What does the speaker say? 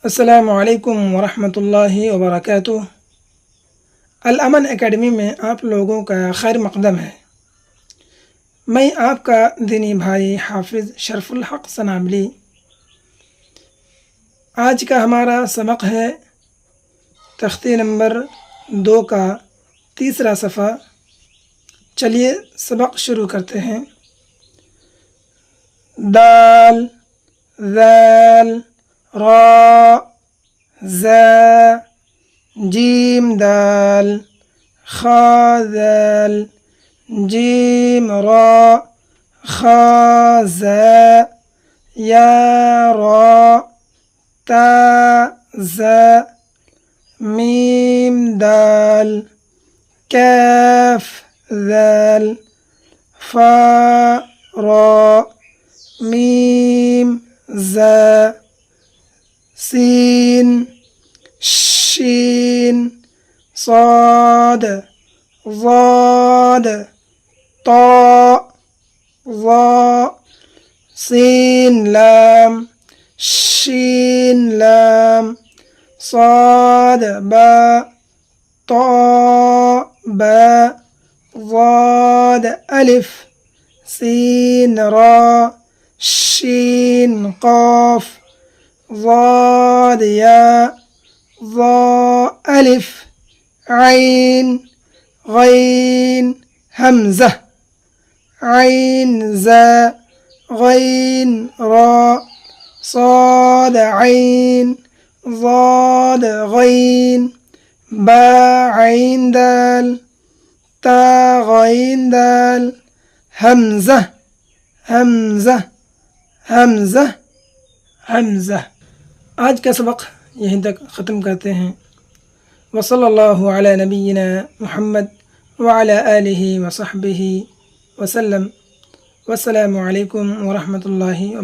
अस्सलामु अलैकुम वरहमतुल्लाहि वबरकातुह। अल अमन एकेडमी में आप लोगों का खैर मक़दम है। मैं आपका दीनी भाई हाफिज़ शरफुल हक़ सनाबली। आज का हमारा सबक है तख्ती नंबर 2 का तीसरा सफ़ा। चलिए सबक शुरू करते हैं। दाल, ज़ाल, रा, ज़ा, जीम दाल, खा ज़ाल, जीम रा, खा ज़ा, या रा, ता ज़ा, मीम दाल, कैफ ज़ाल, फा रा, मीम ज़ा, सीन शीन, साद ज़ाद, ता ज़ा, सीन लाम, शीन लाम, साद बा, ता बा, ज़ाद अलिफ, सीन रा, शीन क़ाफ, ज़ाद या, ज़ा अलिफ, ऐन गैन हमज़ा, ऐन ज़ा, गैन रा, साद ऐन, ज़ाद गैन, बा ऐन दाल, ता गैन दाल, हमज़ा हमज़ा हमज़ा हमज़ा। आज का सबक यहीं तक ख़त्म करते हैं। वसल्लल्लाहु अला नबीना मुहम्मद व अला आलिहि व सहबिहि वसल्लम। वस्सलामु अलैकुम व रहमतुल्लाहि व बरकातुहू।